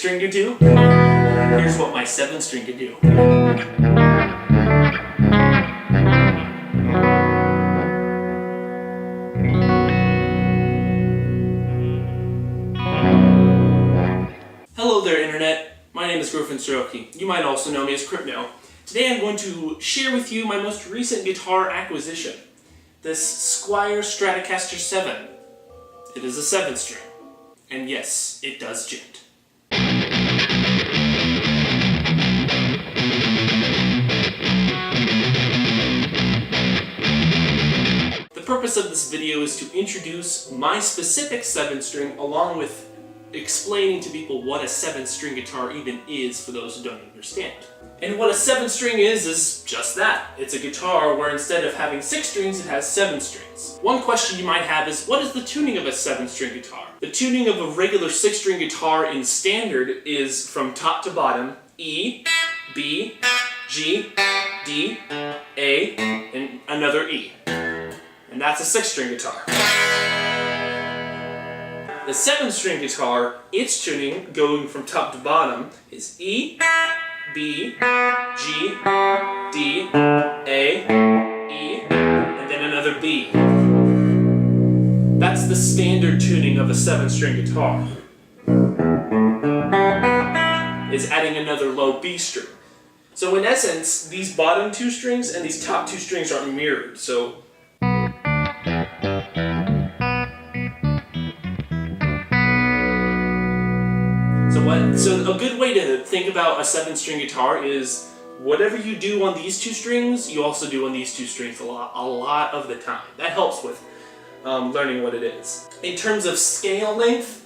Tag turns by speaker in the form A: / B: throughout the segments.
A: string can do. Here's what my 7 string can do. Hello there, Internet. My name is Krypno. You might also know me as Krypno. Today I'm going to share with you my most recent guitar acquisition, this Squier Stratocaster 7. It is a 7 string, and yes, it does gent. The purpose of this video is to introduce my specific 7 string along with explaining to people what a 7 string guitar even is for those who don't understand. And what a 7 string is just that. It's a guitar where instead of having 6 strings, it has 7 strings. One question you might have is, what is the tuning of a 7 string guitar? The tuning of a regular 6 string guitar in standard is from top to bottom, E, B, G, D, A, and another E. And that's a 6 string guitar. The 7 string guitar, its tuning, going from top to bottom, is E, B, G, D, A, E, and then another B. That's the standard tuning of a 7 string guitar. Is adding another low B string. So in essence, these bottom 2 strings and these top 2 strings are mirrored. So a good way to think about a 7 string guitar is whatever you do on these 2 strings, you also do on these 2 strings a lot of the time. That helps with learning what it is. In terms of scale length,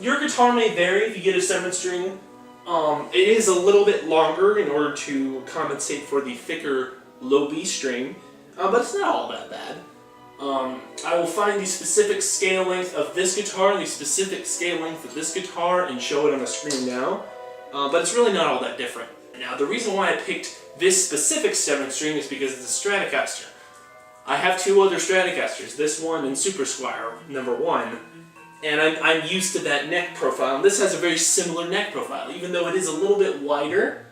A: your guitar may vary if you get a 7 string. It is a little bit longer in order to compensate for the thicker low B string, but it's not all that bad. I will find the specific scale length of this guitar and the specific scale length of this guitar and show it on the screen now, but it's really not all that different. Now, the reason why I picked this specific 7 string is because it's a Stratocaster. I have 2 other Stratocasters, this one and Super Squier #1, and I'm used to that neck profile, and this has a very similar neck profile. Even though it is a little bit wider,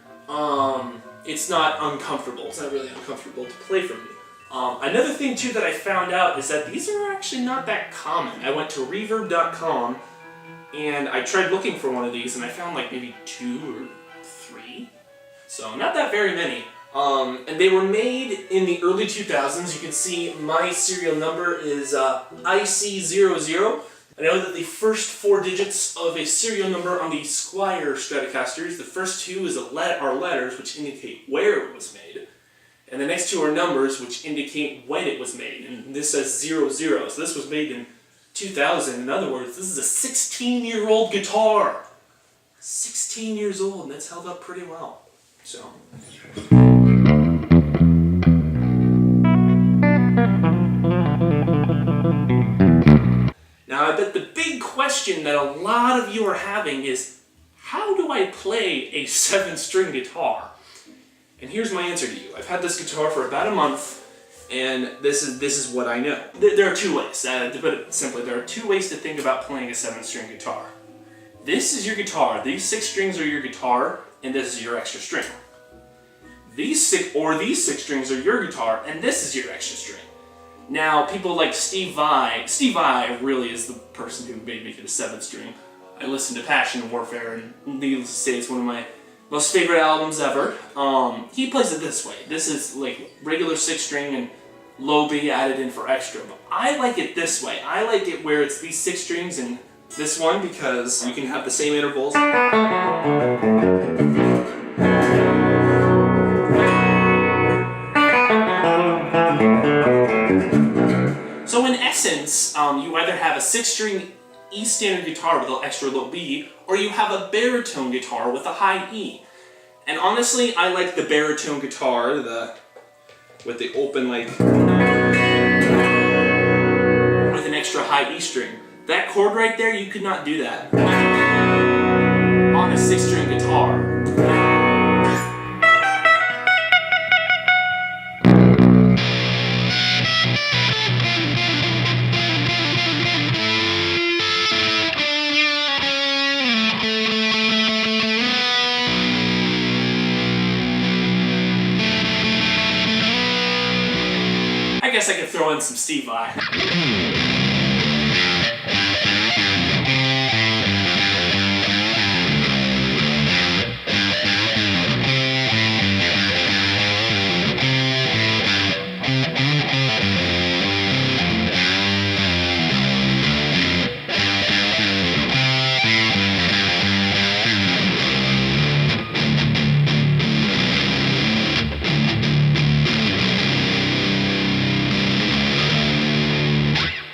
A: it's not uncomfortable. It's not really uncomfortable to play for me. Another thing too that I found out is that these are actually not that common. I went to reverb.com and I tried looking for one of these and I found like maybe 2 or 3. So not that very many. And they were made in the early 2000s. You can see my serial number is IC00. I know that the first 4 digits of a serial number on the Squier Stratocasters, the first 2 are letters which indicate where it was made. And the next 2 are numbers which indicate when it was made. And this says 00. So this was made in 2000. In other words, this is a 16-year-old guitar. 16 years old, and it's held up pretty well. So. Now, I bet the big question that a lot of you are having is, how do I play a 7 string guitar? And here's my answer to you. I've had this guitar for about a month, and this is what I know. There are 2 ways. To put it simply, there are 2 ways to think about playing a 7 string guitar. This is your guitar. These 6 strings are your guitar, and this is your extra string. These 6 strings are your guitar, and this is your extra string. Now, people like Steve Vai really is the person who made me get a 7 string. I listened to Passion Warfare, and needless to say, it's one of my most favorite albums ever. He plays it this way. This is like regular 6 string and low B added in for extra. But I like it this way. I like it where it's these 6 strings and this one because you can have the same intervals. So in essence, you either have a 6 string E standard guitar with an extra low B, or you have a baritone guitar with a high E. And honestly, I like the baritone guitar, with the open with an extra high E string. That chord right there, you could not do that on a 6 string guitar. guess I could throw in some Steve Vai.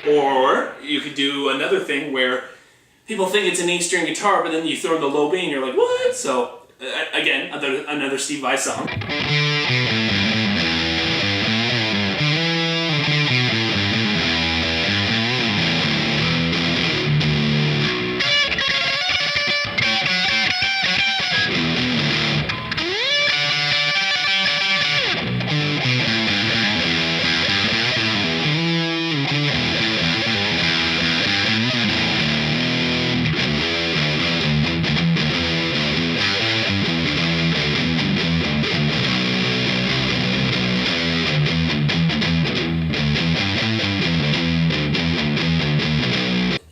A: Or you could do another thing where people think it's an 8-string guitar, but then you throw in the low B and you're like, what? So, again, another Steve Vai song.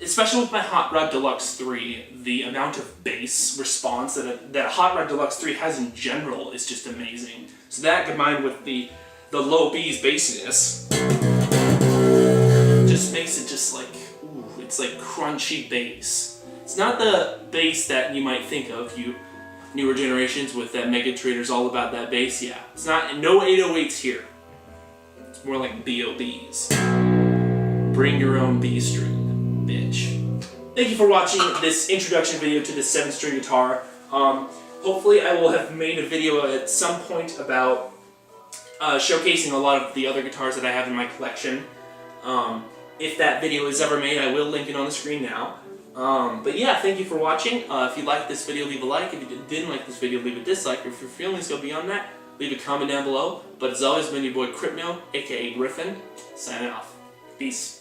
A: Especially with my Hot Rod Deluxe 3, the amount of bass response that a Hot Rod Deluxe 3 has in general is just amazing. So that combined with the low B's bassiness just makes it just like, ooh, it's like crunchy bass. It's not the bass that you might think of, you newer generations with that Mega Trader's all about that bass. Yeah, it's not, no 808s here. It's more like BOBs. Bring your own B string. Bitch. Thank you for watching this introduction video to this 7-string guitar. Hopefully I will have made a video at some point about showcasing a lot of the other guitars that I have in my collection. If that video is ever made, I will link it on the screen now. But yeah, thank you for watching. If you liked this video, leave a like. If you didn't like this video, leave a dislike. If your feelings go beyond that, leave a comment down below. But as always, been your boy Krypno, aka Griffin, signing off. Peace.